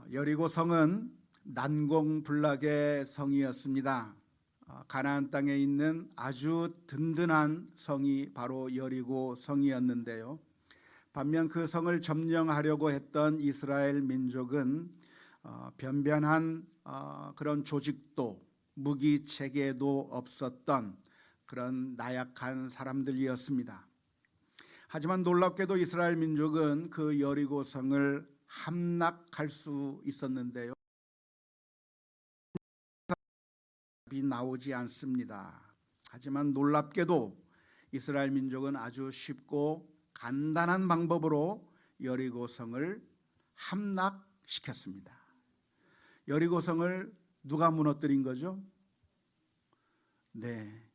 여리고성은 난공불락의 성이었습니다. 가나안 땅에 있는 아주 든든한 성이 바로 여리고 성이었는데요. 반면 그 성을 점령하려고 했던 이스라엘 민족은 변변한 그런 조직도 무기 체계도 없었던 그런 나약한 사람들이었습니다. 하지만 놀랍게도 이스라엘 민족은 그 여리고 성을 함락할 수 있었는데요. 답이 나오지 않습니다. 하지만 놀랍게도 이스라엘 민족은 아주 쉽고 간단한 방법으로 여리고성을 함락시켰습니다. 여리고성을 누가 무너뜨린 거죠? 네,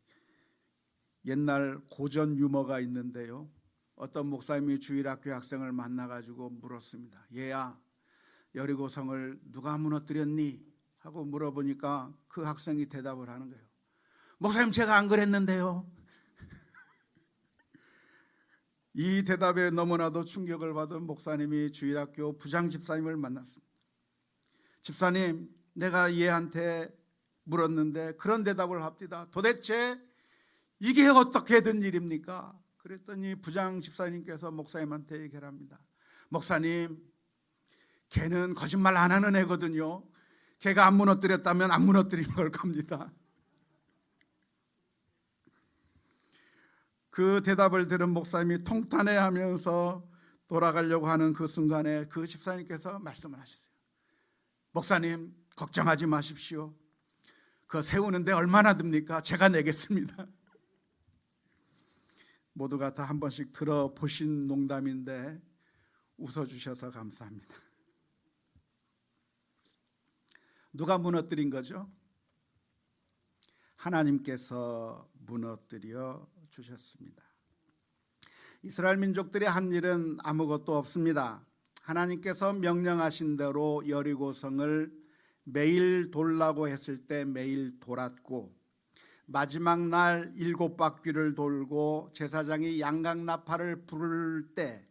옛날 고전 유머가 있는데요. 어떤 목사님이 주일학교 학생을 만나가지고 물었습니다. 얘야, 여리고성을 누가 무너뜨렸니? 하고 물어보니까 그 학생이 대답을 하는 거예요. 목사님, 제가 안 그랬는데요. 이 대답에 너무나도 충격을 받은 목사님이 주일학교 부장 집사님을 만났습니다. 집사님, 내가 얘한테 물었는데 그런 대답을 합디다. 도대체 이게 어떻게 된 일입니까? 그랬더니 부장 집사님께서 목사님한테 얘기를 합니다. 목사님, 걔는 거짓말 안 하는 애거든요. 걔가 안 무너뜨렸다면 안 무너뜨린 걸 겁니다. 그 대답을 들은 목사님이 통탄해하면서 돌아가려고 하는 그 순간에 그 집사님께서 말씀을 하셨어요. 목사님, 걱정하지 마십시오. 그거 세우는데 얼마나 듭니까? 제가 내겠습니다. 모두가 다 한 번씩 들어보신 농담인데 웃어주셔서 감사합니다. 누가 무너뜨린 거죠? 하나님께서 무너뜨려 주셨습니다. 이스라엘 민족들이 한 일은 아무것도 없습니다. 하나님께서 명령하신 대로 여리고성을 매일 돌라고 했을 때 매일 돌았고, 마지막 날 7바퀴를 돌고 제사장이 양각나팔을 부를 때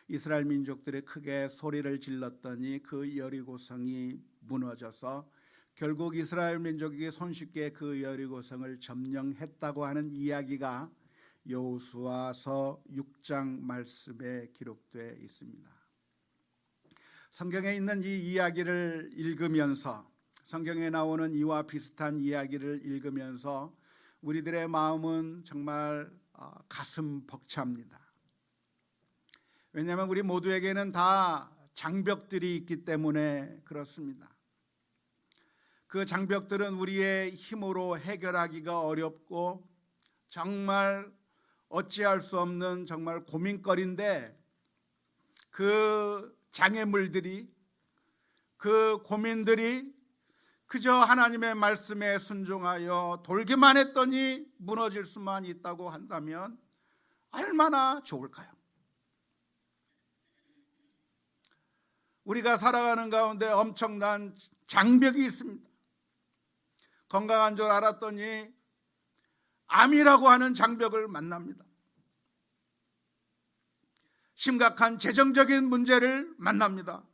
이스라엘 민족들이 크게 소리를 질렀더니 그 여리고성이 무너져서 결국 이스라엘 민족이 손쉽게 그 여리고성을 점령했다고 하는 이야기가 여호수아서 6장 말씀에 기록되어 있습니다. 성경에 있는 이 이야기를 읽으면서, 성경에 나오는 이와 비슷한 이야기를 읽으면서 우리들의 마음은 정말 가슴 벅찹니다. 왜냐하면 우리 모두에게는 다 장벽들이 있기 때문에 그렇습니다. 그 장벽들은 우리의 힘으로 해결하기가 어렵고 정말 어찌할 수 없는 정말 고민거리인데, 그 장애물들이, 그 고민들이 그저 하나님의 말씀에 순종하여 돌기만 했더니 무너질 수만 있다고 한다면 얼마나 좋을까요? 우리가 살아가는 가운데 엄청난 장벽이 있습니다. 건강한 줄 알았더니 암이라고 하는 장벽을 만납니다. 심각한 재정적인 문제를 만납니다.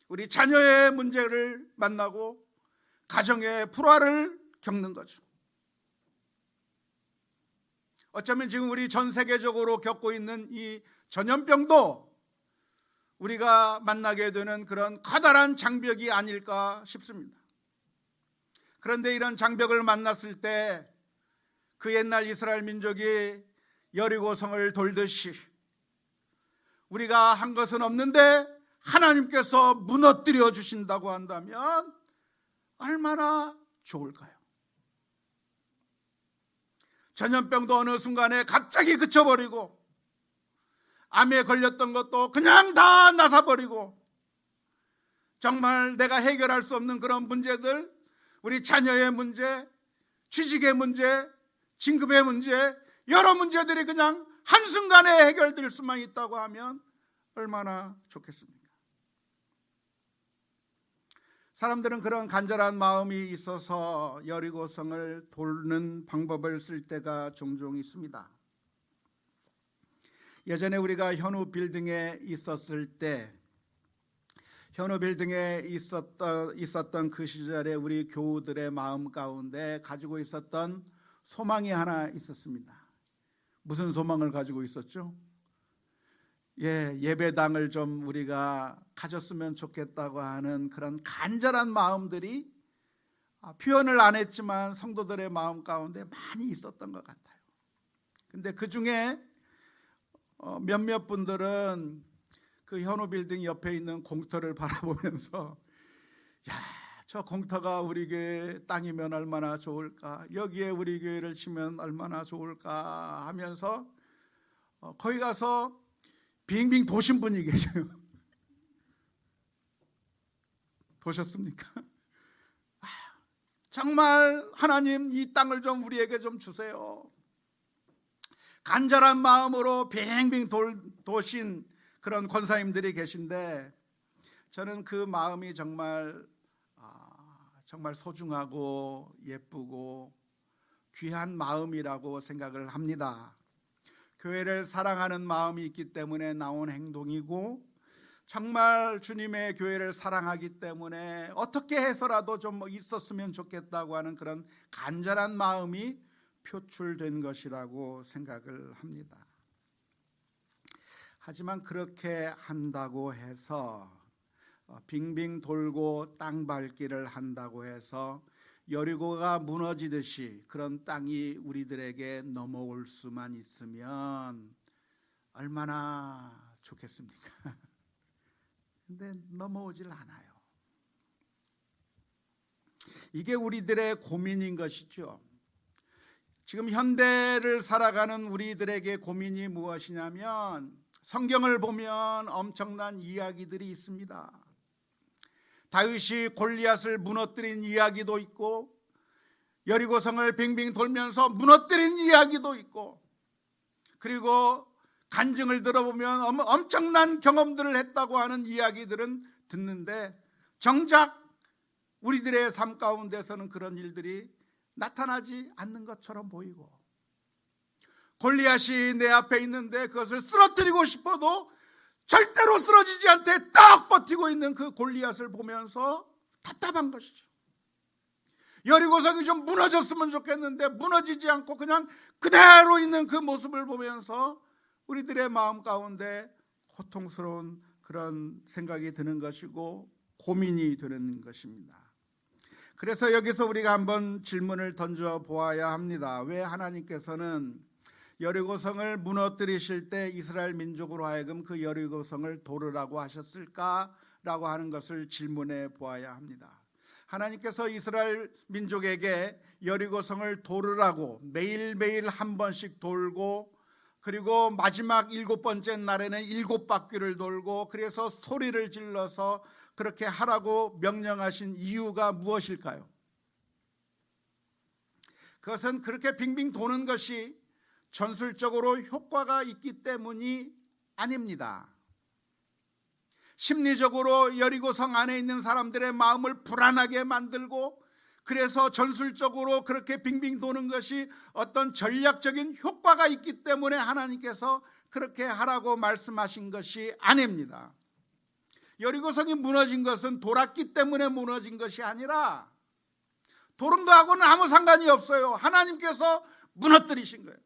우리 자녀의 문제를 만나고 가정의 불화를 겪는 거죠. 어쩌면 지금 우리 전 세계적으로 겪고 있는 이 전염병도 우리가 만나게 되는 그런 커다란 장벽이 아닐까 싶습니다. 그런데 이런 장벽을 만났을 때 그 옛날 이스라엘 민족이 여리고성을 돌듯이 우리가 한 것은 없는데 하나님께서 무너뜨려 주신다고 한다면 얼마나 좋을까요? 전염병도 어느 순간에 갑자기 그쳐버리고, 암에 걸렸던 것도 그냥 다 나사버리고, 정말 내가 해결할 수 없는 그런 문제들, 우리 자녀의 문제, 취직의 문제, 진급의 문제, 여러 문제들이 그냥 한순간에 해결될 수만 있다고 하면 얼마나 좋겠습니까? 사람들은 그런 간절한 마음이 있어서 여리고성을 돌는 방법을 쓸 때가 종종 있습니다. 예전에 우리가 현우 빌딩에 있었을 때 현우 빌딩에 있었던 그 시절에 우리 교우들의 마음 가운데 가지고 있었던 소망이 하나 있었습니다. 무슨 소망을 가지고 있었죠? 예배당을 좀 우리가 가졌으면 좋겠다고 하는 그런 간절한 마음들이 표현을 안 했지만 성도들의 마음 가운데 많이 있었던 것 같아요. 근데 그 중에 몇몇 분들은 그 현우 빌딩 옆에 있는 공터를 바라보면서 저 공터가 우리 교회 땅이면 얼마나 좋을까, 여기에 우리 교회를 치면 얼마나 좋을까 하면서 거기 가서 빙빙 도신 분이 계세요. 도셨습니까? 정말 하나님 이 땅을 좀 우리에게 좀 주세요. 간절한 마음으로 빙빙 도신 그런 권사님들이 계신데 저는 그 마음이 정말 소중하고 예쁘고 귀한 마음이라고 생각을 합니다. 교회를 사랑하는 마음이 있기 때문에 나온 행동이고, 정말 주님의 교회를 사랑하기 때문에 어떻게 해서라도 좀 있었으면 좋겠다고 하는 그런 간절한 마음이 표출된 것이라고 생각을 합니다. 하지만 그렇게 한다고 해서 빙빙 돌고 땅 밟기를 한다고 해서 여리고가 무너지듯이 그런 땅이 우리들에게 넘어올 수만 있으면 얼마나 좋겠습니까? 근데 넘어오질 않아요. 이게 우리들의 고민인 것이죠. 지금 현대를 살아가는 우리들에게 고민이 무엇이냐면, 성경을 보면 엄청난 이야기들이 있습니다. 다윗이 골리앗을 무너뜨린 이야기도 있고, 여리고성을 빙빙 돌면서 무너뜨린 이야기도 있고, 그리고 간증을 들어보면 엄청난 경험들을 했다고 하는 이야기들은 듣는데, 정작 우리들의 삶 가운데서는 그런 일들이 나타나지 않는 것처럼 보이고, 골리앗이 내 앞에 있는데 그것을 쓰러뜨리고 싶어도 절대로 쓰러지지 않게 딱 버티고 있는 그 골리앗을 보면서 답답한 것이죠. 여리고성이 좀 무너졌으면 좋겠는데 무너지지 않고 그냥 그대로 있는 그 모습을 보면서 우리들의 마음 가운데 고통스러운 그런 생각이 드는 것이고 고민이 되는 것입니다. 그래서 여기서 우리가 한번 질문을 던져 보아야 합니다. 왜 하나님께서는 여리고성을 무너뜨리실 때 이스라엘 민족으로 하여금 그 여리고성을 도르라고 하셨을까라고 하는 것을 질문해 보아야 합니다. 하나님께서 이스라엘 민족에게 여리고성을 도르라고 매일매일 한 번씩 돌고, 그리고 마지막 7번째 날에는 7바퀴를 돌고, 그래서 소리를 질러서 그렇게 하라고 명령하신 이유가 무엇일까요? 그것은 그렇게 빙빙 도는 것이 전술적으로 효과가 있기 때문이 아닙니다. 심리적으로 여리고성 안에 있는 사람들의 마음을 불안하게 만들고, 그래서 전술적으로 그렇게 빙빙 도는 것이 어떤 전략적인 효과가 있기 때문에 하나님께서 그렇게 하라고 말씀하신 것이 아닙니다. 여리고성이 무너진 것은 돌았기 때문에 무너진 것이 아니라 도른 거하고는 아무 상관이 없어요. 하나님께서 무너뜨리신 거예요.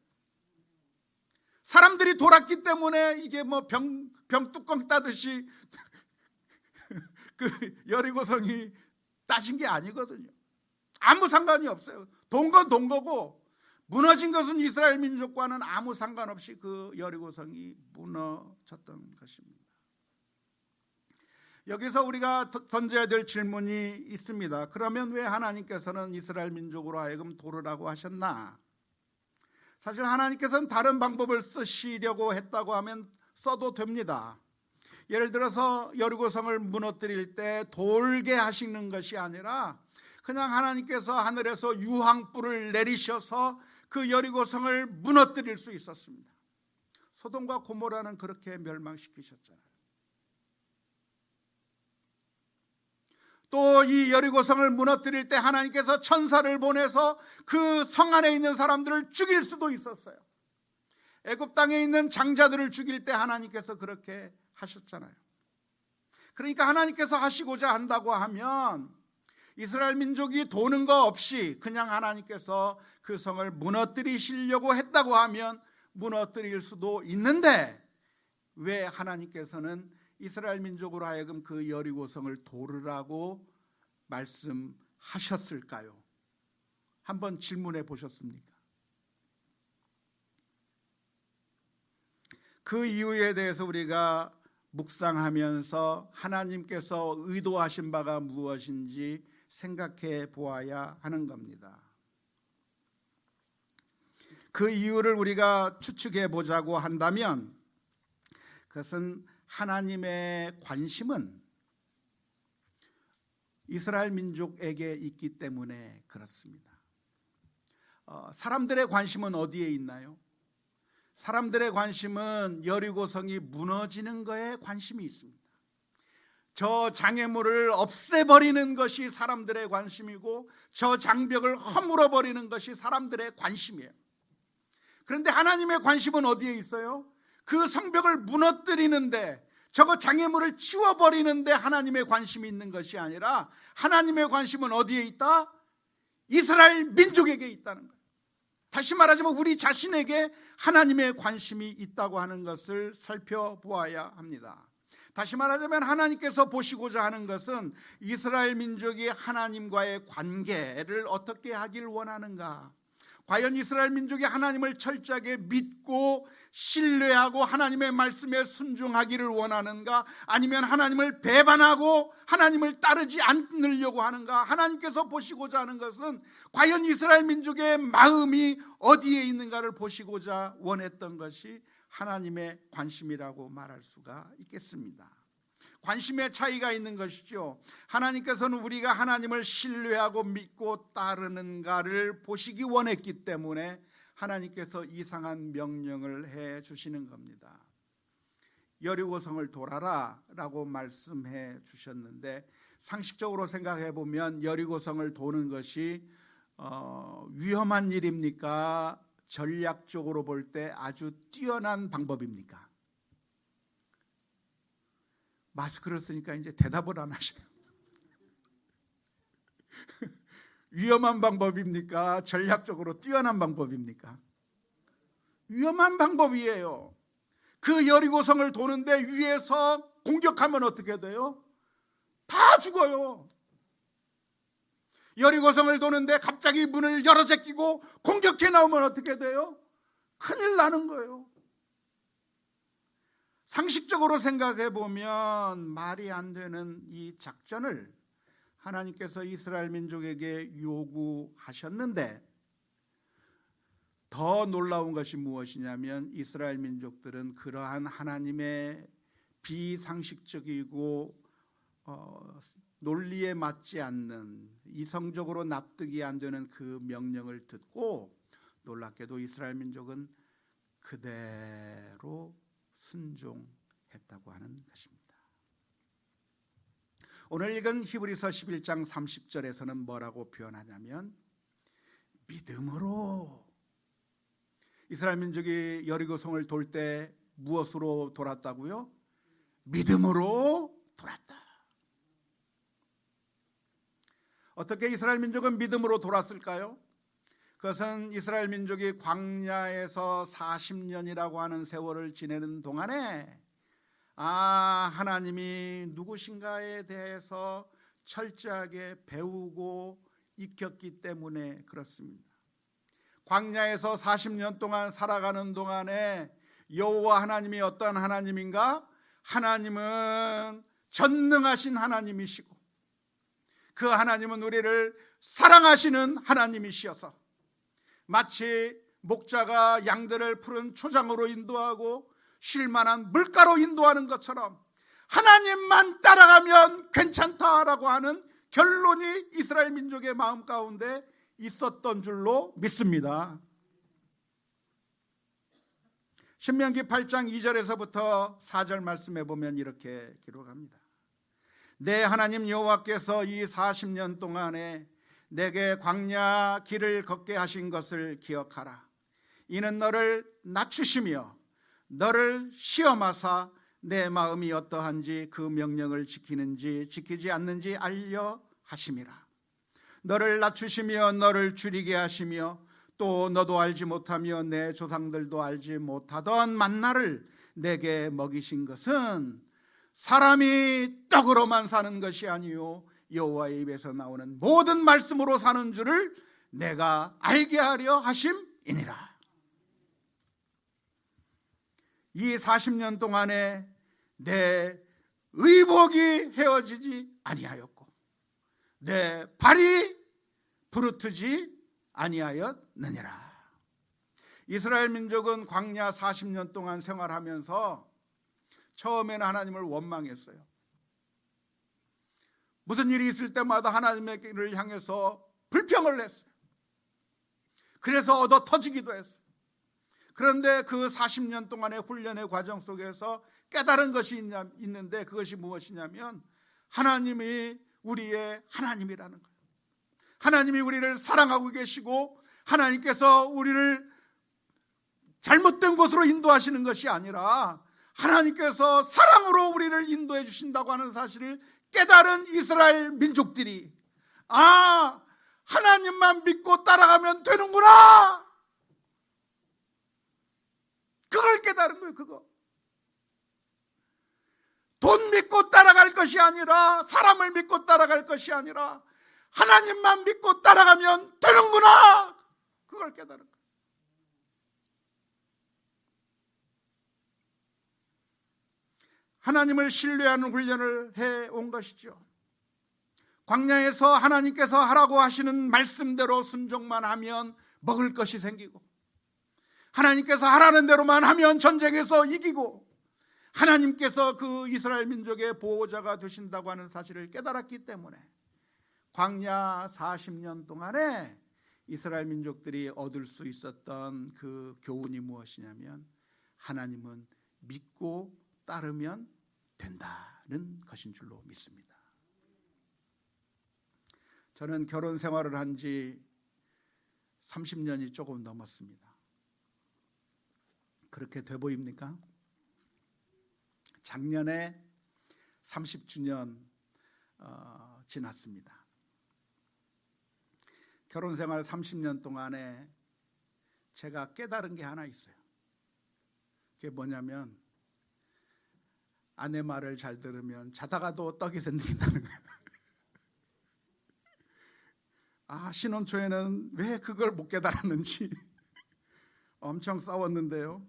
사람들이 돌았기 때문에 이게 뭐 병뚜껑 따듯이 그 여리고성이 따신 게 아니거든요. 아무 상관이 없어요. 돈 건 돈 거고, 무너진 것은 이스라엘 민족과는 아무 상관없이 그 여리고성이 무너졌던 것입니다. 여기서 우리가 던져야 될 질문이 있습니다. 그러면 왜 하나님께서는 이스라엘 민족으로 하여금 도르라고 하셨나? 사실 하나님께서는 다른 방법을 쓰시려고 했다고 하면 써도 됩니다. 예를 들어서 여리고성을 무너뜨릴 때 돌게 하시는 것이 아니라 그냥 하나님께서 하늘에서 유황불을 내리셔서 그 여리고성을 무너뜨릴 수 있었습니다. 소돔과 고모라는 그렇게 멸망시키셨잖아요. 또 이 여리고성을 무너뜨릴 때 하나님께서 천사를 보내서 그 성 안에 있는 사람들을 죽일 수도 있었어요. 애굽 땅에 있는 장자들을 죽일 때 하나님께서 그렇게 하셨잖아요. 그러니까 하나님께서 하시고자 한다고 하면 이스라엘 민족이 도는 거 없이 그냥 하나님께서 그 성을 무너뜨리시려고 했다고 하면 무너뜨릴 수도 있는데, 왜 하나님께서는 이스라엘 민족으로 하여금 그 여리고 성을 도르라고 말씀하셨을까요? 한번 질문해 보셨습니까? 그 이유에 대해서 우리가 묵상하면서 하나님께서 의도하신 바가 무엇인지 생각해 보아야 하는 겁니다. 그 이유를 우리가 추측해 보자고 한다면, 그것은 하나님의 관심은 이스라엘 민족에게 있기 때문에 그렇습니다. 사람들의 관심은 어디에 있나요? 사람들의 관심은 여리고성이 무너지는 거에 관심이 있습니다. 저 장애물을 없애버리는 것이 사람들의 관심이고, 저 장벽을 허물어버리는 것이 사람들의 관심이에요. 그런데 하나님의 관심은 어디에 있어요? 그 성벽을 무너뜨리는데, 저거 장애물을 치워버리는데 하나님의 관심이 있는 것이 아니라, 하나님의 관심은 어디에 있다? 이스라엘 민족에게 있다는 거예요. 다시 말하자면 우리 자신에게 하나님의 관심이 있다고 하는 것을 살펴보아야 합니다. 다시 말하자면 하나님께서 보시고자 하는 것은 이스라엘 민족이 하나님과의 관계를 어떻게 하길 원하는가, 과연 이스라엘 민족이 하나님을 철저하게 믿고 신뢰하고 하나님의 말씀에 순종하기를 원하는가, 아니면 하나님을 배반하고 하나님을 따르지 않으려고 하는가. 하나님께서 보시고자 하는 것은 과연 이스라엘 민족의 마음이 어디에 있는가를 보시고자 원했던 것이 하나님의 관심이라고 말할 수가 있겠습니다. 관심의 차이가 있는 것이죠. 하나님께서는 우리가 하나님을 신뢰하고 믿고 따르는가를 보시기 원했기 때문에 하나님께서 이상한 명령을 해 주시는 겁니다. 여리고성을 돌아라 라고 말씀해 주셨는데, 상식적으로 생각해 보면 여리고성을 도는 것이 위험한 일입니까? 전략적으로 볼 때 아주 뛰어난 방법입니까? 마스크를 쓰니까 이제 대답을 안 하셔요. 위험한 방법입니까? 전략적으로 뛰어난 방법입니까? 위험한 방법이에요. 그 여리고성을 도는데 위에서 공격하면 어떻게 돼요? 다 죽어요. 여리고성을 도는데 갑자기 문을 열어 제끼고 공격해 나오면 어떻게 돼요? 큰일 나는 거예요. 상식적으로 생각해 보면 말이 안 되는 이 작전을 하나님께서 이스라엘 민족에게 요구하셨는데, 더 놀라운 것이 무엇이냐면 이스라엘 민족들은 그러한 하나님의 비상식적이고 논리에 맞지 않는, 이성적으로 납득이 안 되는 그 명령을 듣고, 놀랍게도 이스라엘 민족은 그대로 순종했다고 하는 것입니다. 오늘 읽은 히브리서 11장 30절에서는 뭐라고 표현하냐면, 믿음으로. 이스라엘 민족이 여리고성을 돌 때 무엇으로 돌았다고요? 믿음으로 돌았다. 어떻게 이스라엘 민족은 믿음으로 돌았을까요? 그것은 이스라엘 민족이 광야에서 40년이라고 하는 세월을 지내는 동안에 하나님이 누구신가에 대해서 철저하게 배우고 익혔기 때문에 그렇습니다. 광야에서 40년 동안 살아가는 동안에 여호와 하나님이 어떤 하나님인가? 하나님은 전능하신 하나님이시고, 그 하나님은 우리를 사랑하시는 하나님이시어서, 마치 목자가 양들을 푸른 초장으로 인도하고 쉴만한 물가로 인도하는 것처럼 하나님만 따라가면 괜찮다라고 하는 결론이 이스라엘 민족의 마음 가운데 있었던 줄로 믿습니다. 신명기 8장 2절에서부터 4절 말씀해 보면 이렇게 기록합니다. 내 하나님 여호와께서 이 40년 동안에 내게 광야 길을 걷게 하신 것을 기억하라. 이는 너를 낮추시며 너를 시험하사 내 마음이 어떠한지 그 명령을 지키는지 지키지 않는지 알려 하심이라. 너를 낮추시며 너를 줄이게 하시며 또 너도 알지 못하며 내 조상들도 알지 못하던 만나를 내게 먹이신 것은 사람이 떡으로만 사는 것이 아니요 여호와의 입에서 나오는 모든 말씀으로 사는 줄을 내가 알게 하려 하심이니라. 이 40년 동안에 내 의복이 헤어지지 아니하였고 내 발이 부르트지 아니하였느니라. 이스라엘 민족은 광야 40년 동안 생활하면서 처음에는 하나님을 원망했어요. 무슨 일이 있을 때마다 하나님을 향해서 불평을 했어요. 그래서 얻어 터지기도 했어요. 그런데 그 40년 동안의 훈련의 과정 속에서 깨달은 것이 있는데 그것이 무엇이냐면 하나님이 우리의 하나님이라는 거예요. 하나님이 우리를 사랑하고 계시고 하나님께서 우리를 잘못된 곳으로 인도하시는 것이 아니라 하나님께서 사랑으로 우리를 인도해 주신다고 하는 사실을 깨달은 이스라엘 민족들이 하나님만 믿고 따라가면 되는구나, 그걸 깨달은 거예요. 그거 돈 믿고 따라갈 것이 아니라 사람을 믿고 따라갈 것이 아니라 하나님만 믿고 따라가면 되는구나, 그걸 깨달은 거예요. 하나님을 신뢰하는 훈련을 해온 것이죠. 광야에서 하나님께서 하라고 하시는 말씀대로 순종만 하면 먹을 것이 생기고 하나님께서 하라는 대로만 하면 전쟁에서 이기고 하나님께서 그 이스라엘 민족의 보호자가 되신다고 하는 사실을 깨달았기 때문에 광야 40년 동안에 이스라엘 민족들이 얻을 수 있었던 그 교훈이 무엇이냐면 하나님은 믿고 따르면 된다는 것인 줄로 믿습니다. 저는 결혼 생활을 한 지 30년이 조금 넘었습니다. 그렇게 돼 보입니까? 작년에 30주년 지났습니다. 결혼 생활 30년 동안에 제가 깨달은 게 하나 있어요. 그게 뭐냐면 아내 말을 잘 들으면 자다가도 떡이 생긴다는 거예요. 신혼 초에는 왜 그걸 못 깨달았는지 엄청 싸웠는데요.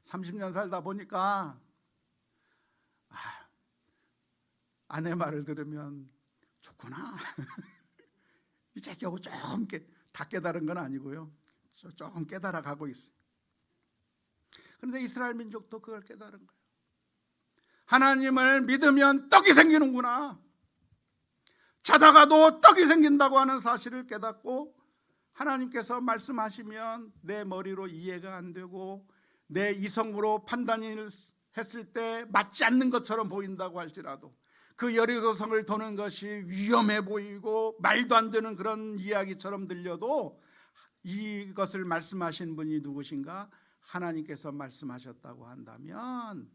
30년 살다 보니까 아내 말을 들으면 좋구나. 이제 겨우 조금 다 깨달은 건 아니고요. 조금 깨달아 가고 있어요. 그런데 이스라엘 민족도 그걸 깨달은 거예요. 하나님을 믿으면 떡이 생기는구나. 자다가도 떡이 생긴다고 하는 사실을 깨닫고 하나님께서 말씀하시면 내 머리로 이해가 안 되고 내 이성으로 판단을 했을 때 맞지 않는 것처럼 보인다고 할지라도 그 여리고성을 도는 것이 위험해 보이고 말도 안 되는 그런 이야기처럼 들려도 이것을 말씀하신 분이 누구신가? 하나님께서 말씀하셨다고 한다면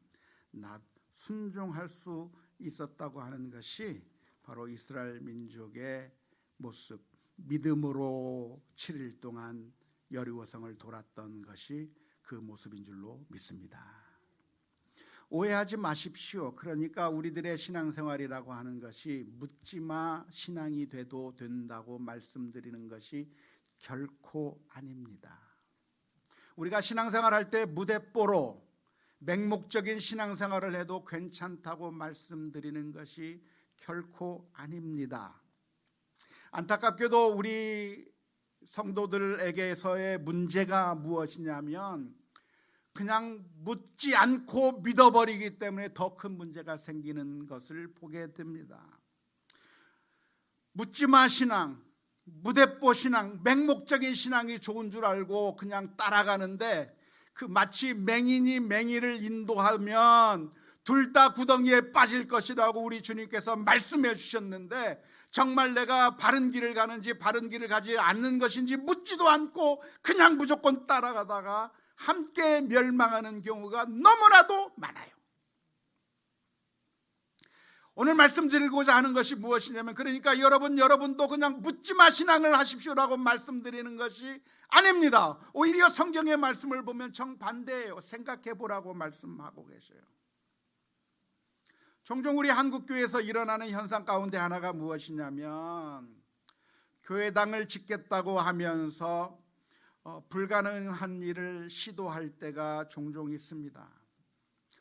나 순종할 수 있었다고 하는 것이 바로 이스라엘 민족의 모습, 믿음으로 7일 동안 여리고성을 돌았던 것이 그 모습인 줄로 믿습니다. 오해하지 마십시오. 그러니까 우리들의 신앙생활이라고 하는 것이 묻지마 신앙이 돼도 된다고 말씀드리는 것이 결코 아닙니다. 우리가 신앙생활할 때 무대뽀로 맹목적인 신앙생활을 해도 괜찮다고 말씀드리는 것이 결코 아닙니다. 안타깝게도 우리 성도들에게서의 문제가 무엇이냐면 그냥 묻지 않고 믿어버리기 때문에 더 큰 문제가 생기는 것을 보게 됩니다. 묻지마 신앙, 무대뽀 신앙, 맹목적인 신앙이 좋은 줄 알고 그냥 따라가는데 그 마치 맹인이 맹인을 인도하면 둘 다 구덩이에 빠질 것이라고 우리 주님께서 말씀해 주셨는데 정말 내가 바른 길을 가는지 바른 길을 가지 않는 것인지 묻지도 않고 그냥 무조건 따라가다가 함께 멸망하는 경우가 너무나도 많아요. 오늘 말씀드리고자 하는 것이 무엇이냐면, 그러니까 여러분도 그냥 묻지마 신앙을 하십시오라고 말씀드리는 것이 아닙니다. 오히려 성경의 말씀을 보면 정반대예요. 생각해 보라고 말씀하고 계셔요. 종종 우리 한국교회에서 일어나는 현상 가운데 하나가 무엇이냐면, 교회당을 짓겠다고 하면서 불가능한 일을 시도할 때가 종종 있습니다.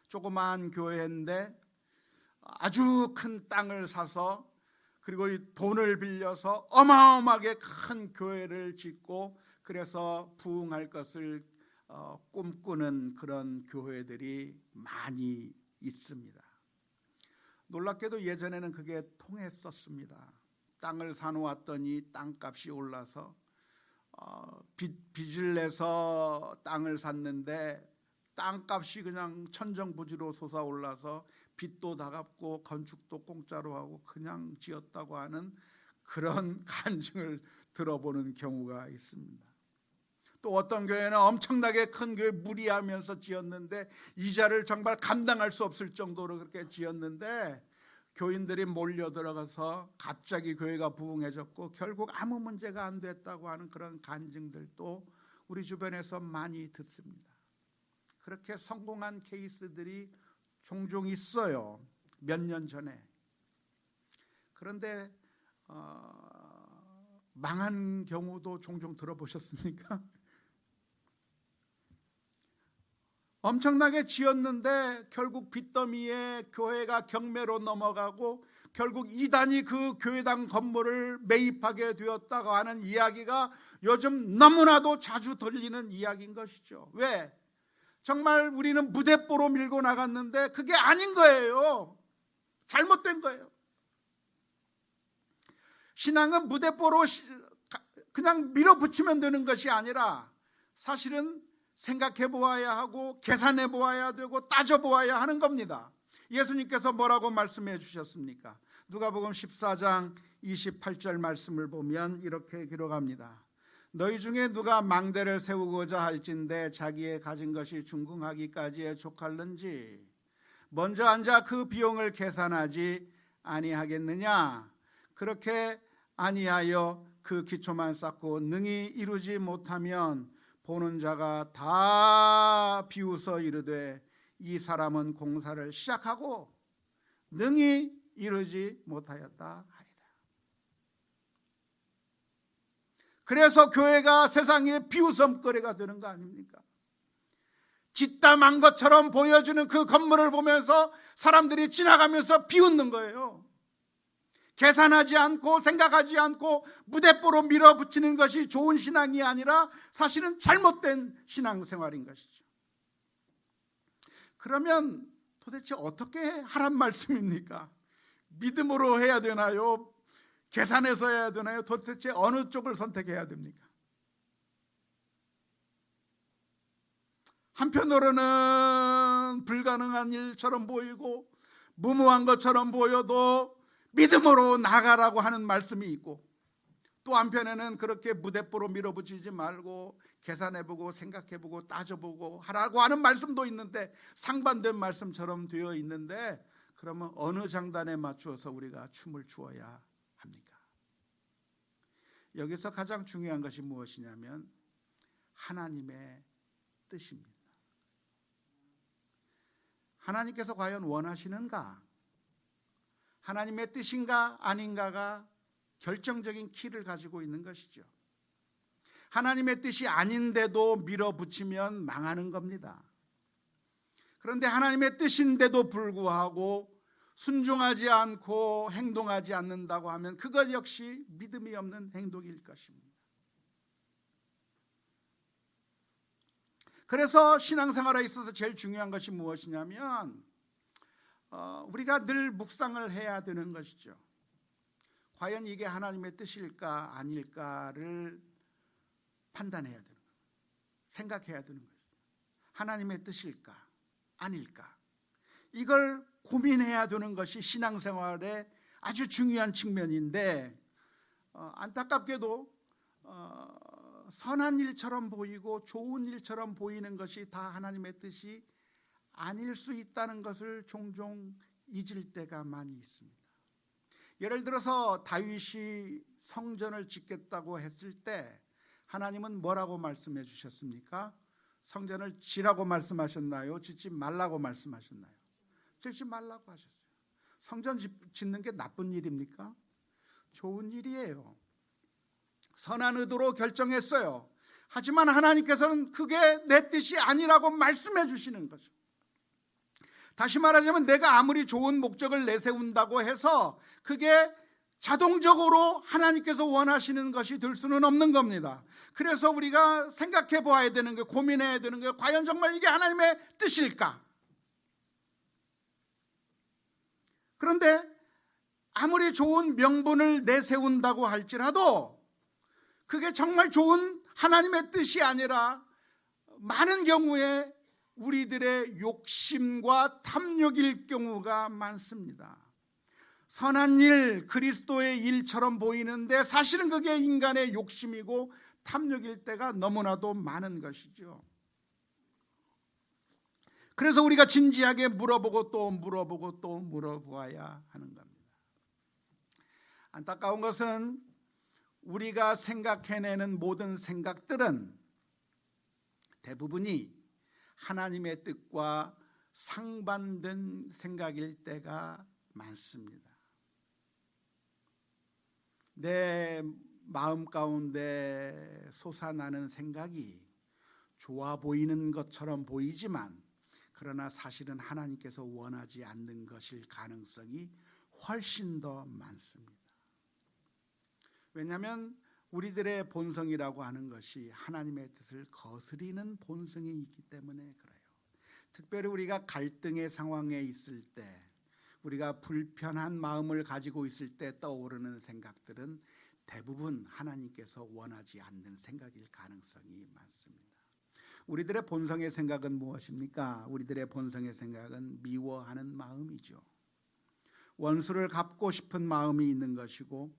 조그마한 교회인데 아주 큰 땅을 사서, 그리고 이 돈을 빌려서 어마어마하게 큰 교회를 짓고, 그래서 부흥할 것을 꿈꾸는 그런 교회들이 많이 있습니다. 놀랍게도 예전에는 그게 통했었습니다. 땅을 사놓았더니 땅값이 올라서 빚을 내서 땅을 샀는데 땅값이 그냥 천정부지로 솟아올라서 빚도 다 갚고 건축도 공짜로 하고 그냥 지었다고 하는 그런 간증을 들어보는 경우가 있습니다. 또 어떤 교회는 엄청나게 큰 교회 무리하면서 지었는데 이자를 정말 감당할 수 없을 정도로 그렇게 지었는데 교인들이 몰려 들어가서 갑자기 교회가 부흥해졌고 결국 아무 문제가 안 됐다고 하는 그런 간증들도 우리 주변에서 많이 듣습니다. 그렇게 성공한 케이스들이 종종 있어요. 몇 년 전에. 그런데 망한 경우도 종종 들어보셨습니까? 엄청나게 지었는데 결국 빚더미에 교회가 경매로 넘어가고 결국 이단이 그 교회당 건물을 매입하게 되었다고 하는 이야기가 요즘 너무나도 자주 들리는 이야기인 것이죠. 왜? 정말 우리는 무대뽀로 밀고 나갔는데 그게 아닌 거예요. 잘못된 거예요. 신앙은 무대뽀로 그냥 밀어붙이면 되는 것이 아니라 사실은 생각해 보아야 하고 계산해 보아야 되고 따져 보아야 하는 겁니다. 예수님께서 뭐라고 말씀해 주셨습니까? 누가복음 14장 28절 말씀을 보면 이렇게 기록합니다. 너희 중에 누가 망대를 세우고자 할진대 자기의 가진 것이 중궁하기까지에 족할는지 먼저 앉아 그 비용을 계산하지 아니하겠느냐? 그렇게 아니하여 그 기초만 쌓고 능히 이루지 못하면 보는 자가 다 비웃어 이르되 이 사람은 공사를 시작하고 능히 이루지 못하였다 하리라. 그래서 교회가 세상에 비웃음거리가 되는 거 아닙니까? 짓다 만 것처럼 보여주는 그 건물을 보면서 사람들이 지나가면서 비웃는 거예요. 계산하지 않고 생각하지 않고 무대뽀로 밀어붙이는 것이 좋은 신앙이 아니라 사실은 잘못된 신앙생활인 것이죠. 그러면 도대체 어떻게 하란 말씀입니까? 믿음으로 해야 되나요? 계산해서 해야 되나요? 도대체 어느 쪽을 선택해야 됩니까? 한편으로는 불가능한 일처럼 보이고 무모한 것처럼 보여도 믿음으로 나가라고 하는 말씀이 있고, 또 한편에는 그렇게 무대뽀로 밀어붙이지 말고 계산해보고 생각해보고 따져보고 하라고 하는 말씀도 있는데 상반된 말씀처럼 되어 있는데, 그러면 어느 장단에 맞추어서 우리가 춤을 추어야 합니까? 여기서 가장 중요한 것이 무엇이냐면 하나님의 뜻입니다. 하나님께서 과연 원하시는가? 하나님의 뜻인가 아닌가가 결정적인 키를 가지고 있는 것이죠. 하나님의 뜻이 아닌데도 밀어붙이면 망하는 겁니다. 그런데 하나님의 뜻인데도 불구하고 순종하지 않고 행동하지 않는다고 하면 그것 역시 믿음이 없는 행동일 것입니다. 그래서 신앙생활에 있어서 제일 중요한 것이 무엇이냐면 우리가 늘 묵상을 해야 되는 것이죠. 과연 이게 하나님의 뜻일까 아닐까를 판단해야 되는 거예요. 생각해야 되는 거예요. 하나님의 뜻일까 아닐까, 이걸 고민해야 되는 것이 신앙생활의 아주 중요한 측면인데 안타깝게도 선한 일처럼 보이고 좋은 일처럼 보이는 것이 다 하나님의 뜻이 아닐 수 있다는 것을 종종 잊을 때가 많이 있습니다. 예를 들어서 다윗이 성전을 짓겠다고 했을 때 하나님은 뭐라고 말씀해 주셨습니까? 성전을 지라고 말씀하셨나요? 짓지 말라고 말씀하셨나요? 짓지 말라고 하셨어요. 성전 짓는 게 나쁜 일입니까? 좋은 일이에요. 선한 의도로 결정했어요. 하지만 하나님께서는 그게 내 뜻이 아니라고 말씀해 주시는 거죠. 다시 말하자면 내가 아무리 좋은 목적을 내세운다고 해서 그게 자동적으로 하나님께서 원하시는 것이 될 수는 없는 겁니다. 그래서 우리가 생각해 보아야 되는 게, 고민해야 되는 게, 과연 정말 이게 하나님의 뜻일까? 그런데 아무리 좋은 명분을 내세운다고 할지라도 그게 정말 좋은 하나님의 뜻이 아니라 많은 경우에 우리들의 욕심과 탐욕일 경우가 많습니다. 선한 일, 그리스도의 일처럼 보이는데 사실은 그게 인간의 욕심이고 탐욕일 때가 너무나도 많은 것이죠. 그래서 우리가 진지하게 물어보고 또 물어보고 또 물어보아야 하는 겁니다. 안타까운 것은 우리가 생각해내는 모든 생각들은 대부분이 하나님의 뜻과 상반된 생각일 때가 많습니다. 내 마음 가운데 솟아나는 생각이 좋아 보이는 것처럼 보이지만 그러나 사실은 하나님께서 원하지 않는 것일 가능성이 훨씬 더 많습니다. 왜냐하면 우리들의 본성이라고 하는 것이 하나님의 뜻을 거스리는 본성이 있기 때문에 그래요. 특별히 우리가 갈등의 상황에 있을 때, 우리가 불편한 마음을 가지고 있을 때 떠오르는 생각들은 대부분 하나님께서 원하지 않는 생각일 가능성이 많습니다. 우리들의 본성의 생각은 무엇입니까? 우리들의 본성의 생각은 미워하는 마음이죠. 원수를 갚고 싶은 마음이 있는 것이고,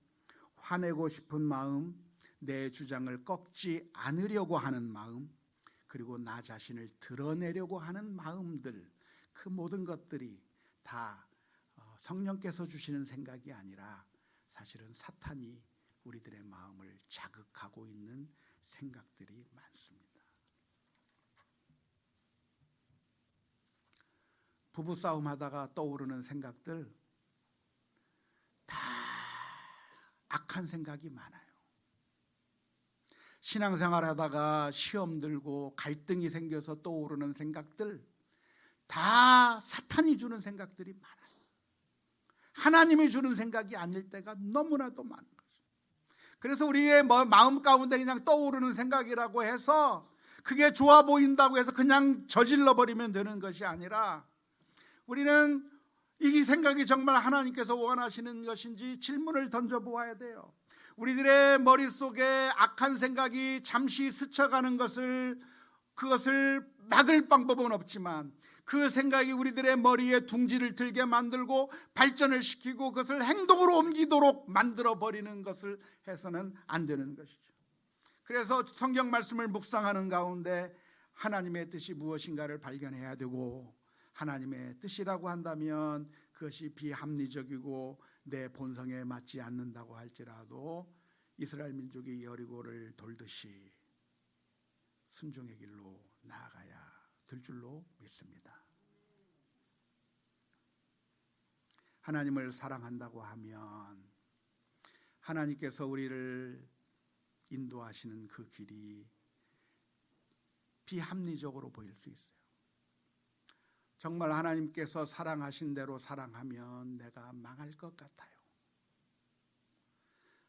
화내고 싶은 마음, 내 주장을 꺾지 않으려고 하는 마음, 그리고 나 자신을 드러내려고 하는 마음들, 그 모든 것들이 다 성령께서 주시는 생각이 아니라 사실은 사탄이 우리들의 마음을 자극하고 있는 생각들이 많습니다. 부부싸움 하다가 떠오르는 생각들 다 악한 생각이 많아요. 신앙생활 하다가 시험 들고 갈등이 생겨서 떠오르는 생각들 다 사탄이 주는 생각들이 많아요. 하나님이 주는 생각이 아닐 때가 너무나도 많은 거죠. 그래서 우리의 마음 가운데 그냥 떠오르는 생각이라고 해서 그게 좋아 보인다고 해서 그냥 저질러 버리면 되는 것이 아니라 우리는 이 생각이 정말 하나님께서 원하시는 것인지 질문을 던져보아야 돼요. 우리들의 머릿속에 악한 생각이 잠시 스쳐가는 그것을 막을 방법은 없지만 그 생각이 우리들의 머리에 둥지를 들게 만들고 발전을 시키고 그것을 행동으로 옮기도록 만들어버리는 것을 해서는 안 되는 것이죠. 그래서 성경 말씀을 묵상하는 가운데 하나님의 뜻이 무엇인가를 발견해야 되고, 하나님의 뜻이라고 한다면 그것이 비합리적이고 내 본성에 맞지 않는다고 할지라도 이스라엘 민족이 여리고를 돌듯이 순종의 길로 나아가야 될 줄로 믿습니다. 하나님을 사랑한다고 하면 하나님께서 우리를 인도하시는 그 길이 비합리적으로 보일 수 있어요. 정말 하나님께서 사랑하신 대로 사랑하면 내가 망할 것 같아요.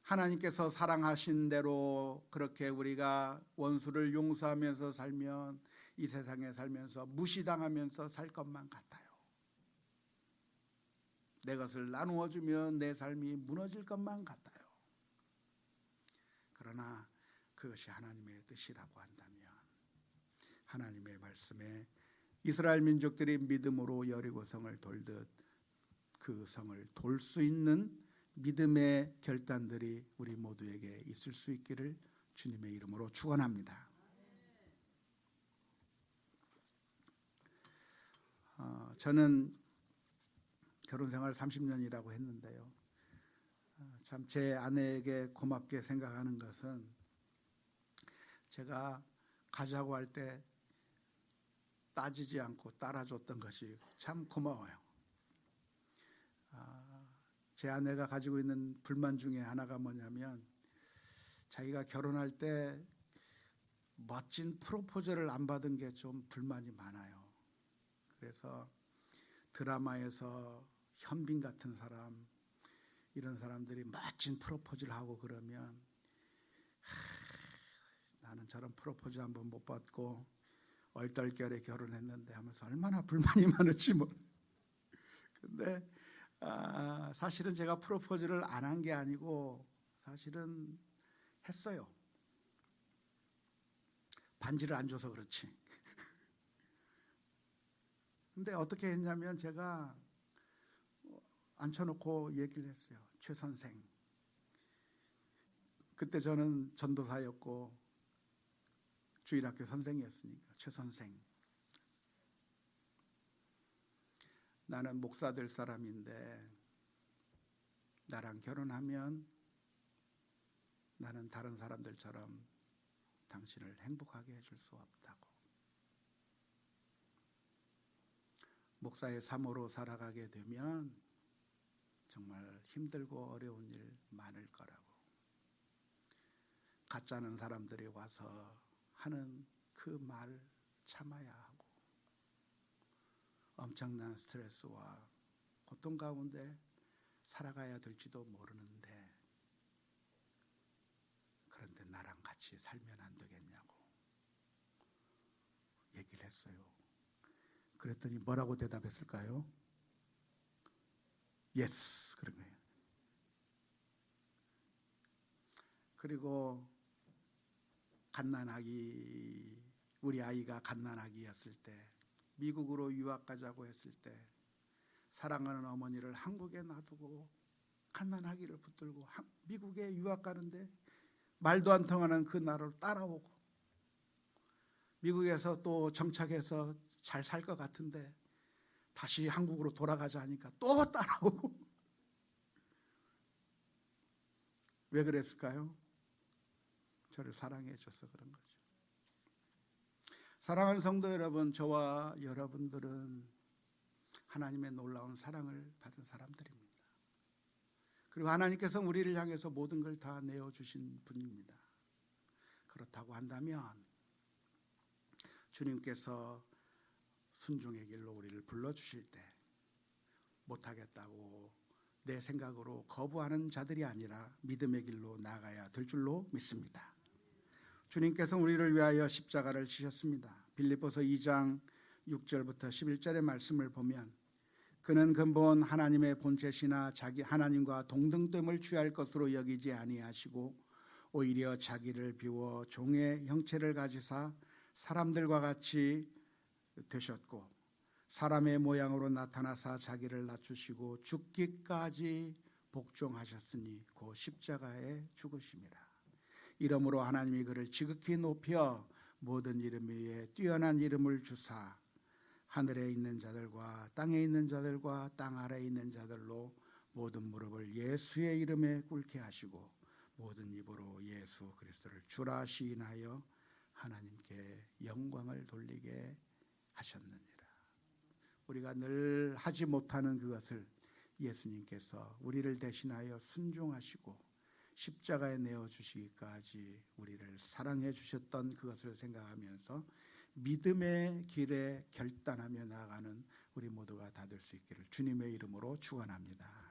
하나님께서 사랑하신 대로 그렇게 우리가 원수를 용서하면서 살면 이 세상에 살면서 무시당하면서 살 것만 같아요. 내 것을 나누어 주면 내 삶이 무너질 것만 같아요. 그러나 그것이 하나님의 뜻이라고 한다면 하나님의 말씀에 이스라엘 민족들이 믿음으로 여리고성을 돌듯 그 성을 돌 수 있는 믿음의 결단들이 우리 모두에게 있을 수 있기를 주님의 이름으로 축원합니다. 저는 결혼 생활 30년이라고 했는데요. 참 제 아내에게 고맙게 생각하는 것은 제가 가자고 할 때 따지지 않고 따라줬던 것이 참 고마워요. 제 아내가 가지고 있는 불만 중에 하나가 뭐냐면 자기가 결혼할 때 멋진 프로포즈를 안 받은 게 좀 불만이 많아요. 그래서 드라마에서 현빈 같은 사람, 이런 사람들이 멋진 프로포즈를 하고 그러면 나는 저런 프로포즈 한번 못 받고 얼떨결에 결혼했는데 하면서 얼마나 불만이 많을지 뭐. 근데 사실은 제가 프로포즈를 안 한 게 아니고 사실은 했어요. 반지를 안 줘서 그렇지. 근데 어떻게 했냐면 제가 앉혀놓고 얘기를 했어요. 최 선생. 그때 저는 전도사였고 주일학교 선생이었으니까 최 선생. 나는 목사 될 사람인데 나랑 결혼하면 나는 다른 사람들처럼 당신을 행복하게 해줄 수 없다고. 목사의 사모로 살아가게 되면 정말 힘들고 어려운 일 많을 거라고. 가짜는 사람들이 와서 하는 그 말 참아야 하고 엄청난 스트레스와 고통 가운데 살아가야 될지도 모르는데 그런데 나랑 같이 살면 안 되겠냐고 얘기를 했어요. 그랬더니 뭐라고 대답했을까요? 예스, 그런 거예요. 그리고 우리 아이가 갓난아기였을 때 미국으로 유학 가자고 했을 때 사랑하는 어머니를 한국에 놔두고 갓난아기를 붙들고 미국에 유학 가는데 말도 안 통하는 그 나라로 따라오고 미국에서 또 정착해서 잘 살 것 같은데 다시 한국으로 돌아가자 하니까 또 따라오고. 왜 그랬을까요? 저를 사랑해 줘서 그런 거죠. 사랑하는 성도 여러분, 저와 여러분들은 하나님의 놀라운 사랑을 받은 사람들입니다. 그리고 하나님께서 우리를 향해서 모든 걸 다 내어주신 분입니다. 그렇다고 한다면 주님께서 순종의 길로 우리를 불러주실 때 못하겠다고 내 생각으로 거부하는 자들이 아니라 믿음의 길로 나아가야 될 줄로 믿습니다. 주님께서 우리를 위하여 십자가를 지셨습니다. 빌립보서 2장 6절부터 11절의 말씀을 보면 그는 근본 하나님의 본체시나 자기 하나님과 동등됨을 취할 것으로 여기지 아니하시고 오히려 자기를 비워 종의 형체를 가지사 사람들과 같이 되셨고 사람의 모양으로 나타나사 자기를 낮추시고 죽기까지 복종하셨으니 곧 십자가에 죽으심이라. 이러므로 하나님이 그를 지극히 높여 모든 이름 위에 뛰어난 이름을 주사 하늘에 있는 자들과 땅에 있는 자들과 땅 아래에 있는 자들로 모든 무릎을 예수의 이름에 꿇게 하시고 모든 입으로 예수 그리스도를 주라 시인하여 하나님께 영광을 돌리게 하셨느니라. 우리가 늘 하지 못하는 그것을 예수님께서 우리를 대신하여 순종하시고 십자가에 내어주시기까지 우리를 사랑해 주셨던 그것을 생각하면서 믿음의 길에 결단하며 나아가는 우리 모두가 다 될 수 있기를 주님의 이름으로 축원합니다.